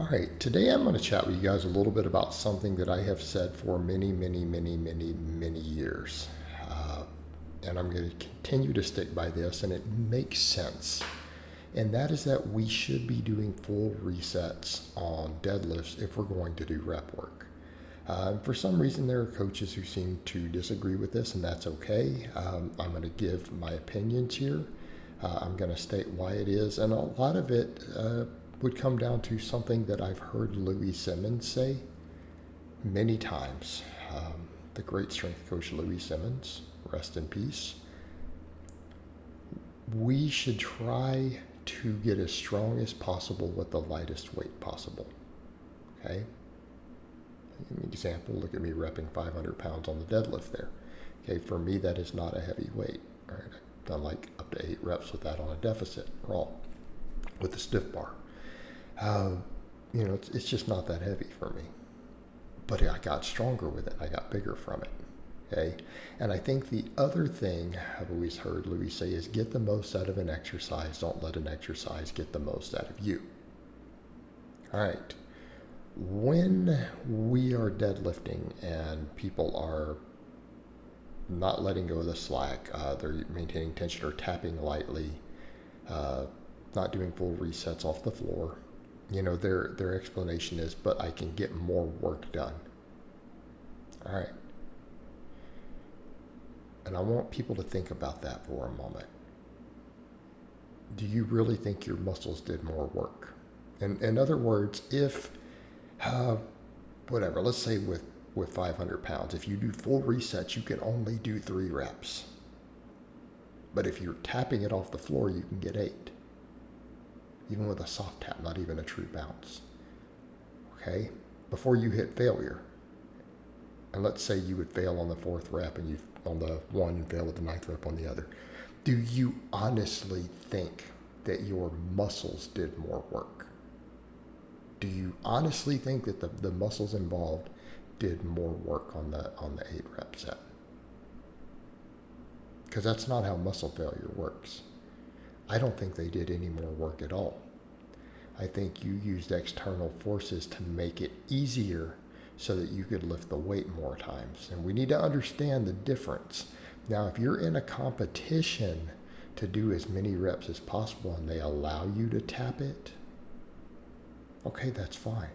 All right, today I'm going to chat with you guys a little bit about something that I have said for many years. And I'm going to continue to stick by this, and it makes sense. And that is that we should be doing full resets on deadlifts if we're going to do rep work. For some reason, there are coaches who seem to disagree with this, and that's okay. I'm going to give my opinions here. I'm going to state why it is, and a lot of it would come down to something that I've heard Louis Simmons say many times. The great strength coach Louis Simmons, rest in peace. We should try to get as strong as possible with the lightest weight possible. Okay? An example, look at me repping 500 pounds on the deadlift there. Okay, for me, that is not a heavy weight. All right, I've done like up to 8 reps with that on a deficit raw with the stiff bar. It's just not that heavy for me. But I got stronger with it. I got bigger from it. Okay? And I think the other thing I've always heard Louis say is get the most out of an exercise. Don't let an exercise get the most out of you. All right. When we are deadlifting and people are not letting go of the slack, they're maintaining tension or tapping lightly, not doing full resets off the floor, their explanation is, but I can get more work done. All right. And I want people to think about that for a moment. Do you really think your muscles did more work? In other words, if, let's say with 500 pounds, if you do full resets, you can only do 3 reps. But if you're tapping it off the floor, you can get 8. Even with a soft tap, not even a true bounce. Okay? Before you hit failure. And let's say you would fail on the 4th rep and you on the one and fail with the 9th rep on the other. Do you honestly think that your muscles did more work? Do you honestly think that the muscles involved did more work on the 8 rep set? Because that's not how muscle failure works. I don't think they did any more work at all. I think you used external forces to make it easier so that you could lift the weight more times. And we need to understand the difference. Now, if you're in a competition to do as many reps as possible and they allow you to tap it, okay, that's fine.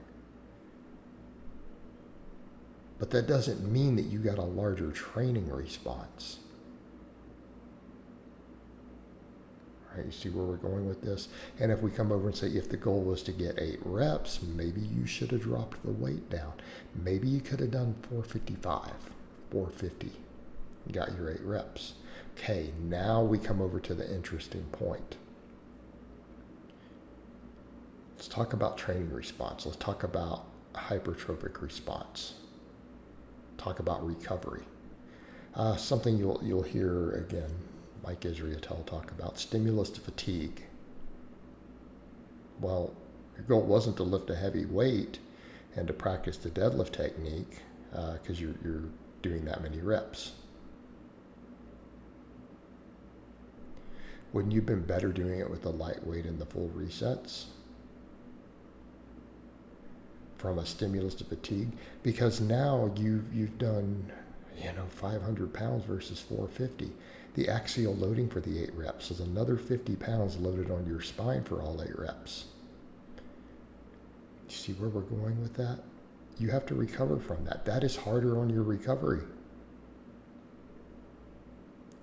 But that doesn't mean that you got a larger training response. You see where we're going with this? And if we come over and say, if the goal was to get 8 reps, maybe you should have dropped the weight down. Maybe you could have done 455, 450, got your 8 reps. Okay, now we come over to the interesting point. Let's talk about training response. Let's talk about hypertrophic response. Talk about recovery. Something you'll hear again, Mike Israetel talk about stimulus to fatigue. Well, your goal wasn't to lift a heavy weight and to practice the deadlift technique because you're doing that many reps. Wouldn't you have been better doing it with the lightweight and the full resets? From a stimulus to fatigue? Because now you've done 500 pounds versus 450. The axial loading for the 8 reps is another 50 pounds loaded on your spine for all 8 reps. You see where we're going with that? You have to recover from that. That is harder on your recovery.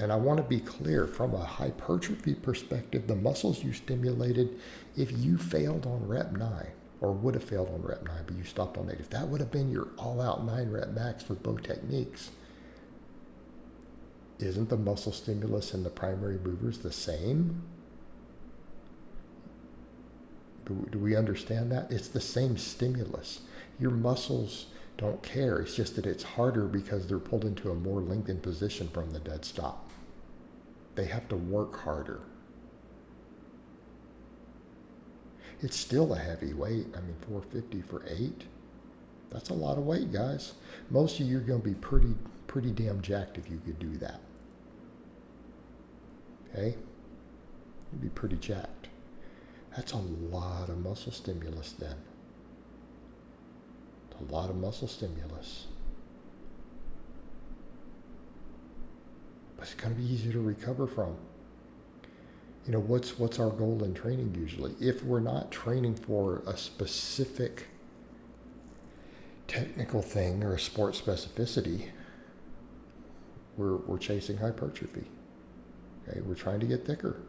And I want to be clear, from a hypertrophy perspective, the muscles you stimulated, if you failed on rep 9, or would have failed on rep 9, but you stopped on 8, if that would have been your all-out 9 rep max with both techniques, isn't the muscle stimulus and the primary movers the same? Do we understand that? It's the same stimulus. Your muscles don't care. It's just that it's harder because they're pulled into a more lengthened position from the dead stop. They have to work harder. It's still a heavy weight. 450 for 8. That's a lot of weight, guys. Most of you are going to be pretty damn jacked if you could do that. Okay? You'd be pretty jacked. That's a lot of muscle stimulus then. a lot of muscle stimulus. But it's going to be easy to recover from. You know, what's our goal in training usually? If we're not training for a specific technical thing or a sport specificity, we're chasing hypertrophy. Okay, we're trying to get thicker.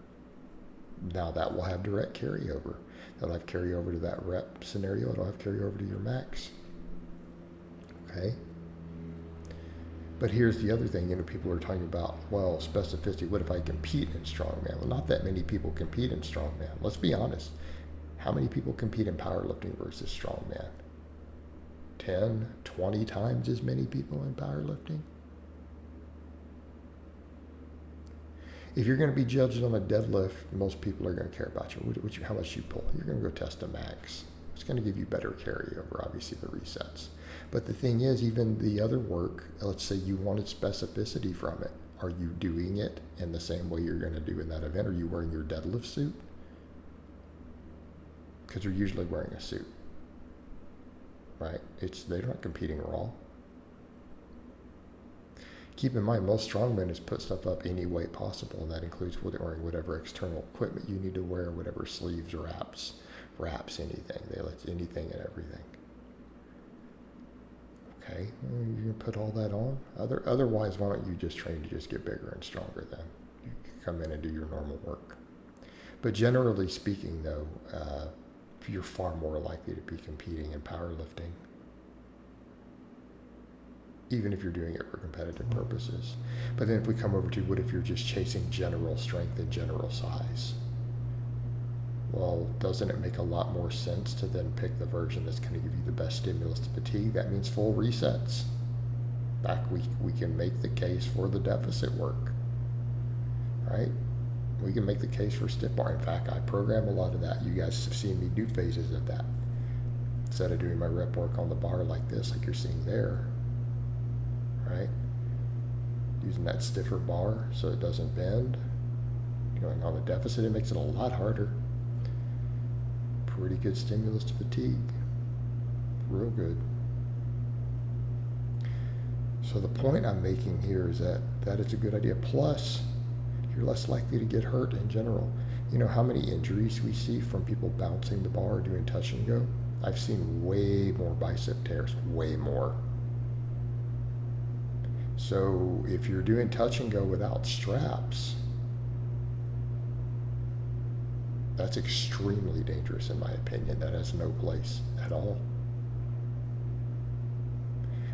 Now that will have direct carryover. That'll have carryover to that rep scenario. It'll have carryover to your max. Okay. But here's the other thing, you know, people are talking about, well, specificity, what if I compete in strongman? Well, not that many people compete in strongman. Let's be honest. How many people compete in powerlifting versus strongman? 10, 20 times as many people in powerlifting? If you're going to be judged on a deadlift, most people are going to care about you. How much you pull. You're going to go test a max. It's going to give you better carryover, obviously, the resets. But the thing is, even the other work, let's say you wanted specificity from it. Are you doing it in the same way you're going to do in that event? Are you wearing your deadlift suit? Because they're usually wearing a suit, right? They're not competing raw. Keep in mind, most strongmen is put stuff up any way possible, and that includes wearing whatever external equipment you need to wear, whatever sleeves, wraps, anything. They let anything and everything. Okay, well, you can put all that on. Otherwise, why don't you just train to just get bigger and stronger then? You can come in and do your normal work. But generally speaking, though, you're far more likely to be competing in powerlifting, even if you're doing it for competitive purposes. But then if we come over to what if you're just chasing general strength and general size? Well, doesn't it make a lot more sense to then pick the version that's going to give you the best stimulus to fatigue? That means full resets. We can make the case for the deficit work, right? We can make the case for stiff bar. In fact, I program a lot of that. You guys have seen me do phases of that. Instead of doing my rep work on the bar like this, like you're seeing there, right? Using that stiffer bar so it doesn't bend. Going on the deficit, it makes it a lot harder. Pretty good stimulus to fatigue. Real good. So the point I'm making here is that it's a good idea. Plus, you're less likely to get hurt in general. You know how many injuries we see from people bouncing the bar or doing touch and go? I've seen way more bicep tears, way more. So if you're doing touch and go without straps, that's extremely dangerous in my opinion. That has no place at all.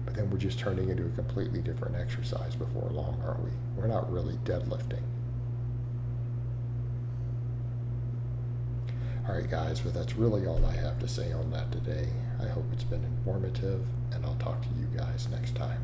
But then we're just turning into a completely different exercise before long, aren't we? We're not really deadlifting. All right, guys, but that's really all I have to say on that today. I hope it's been informative, and I'll talk to you guys next time.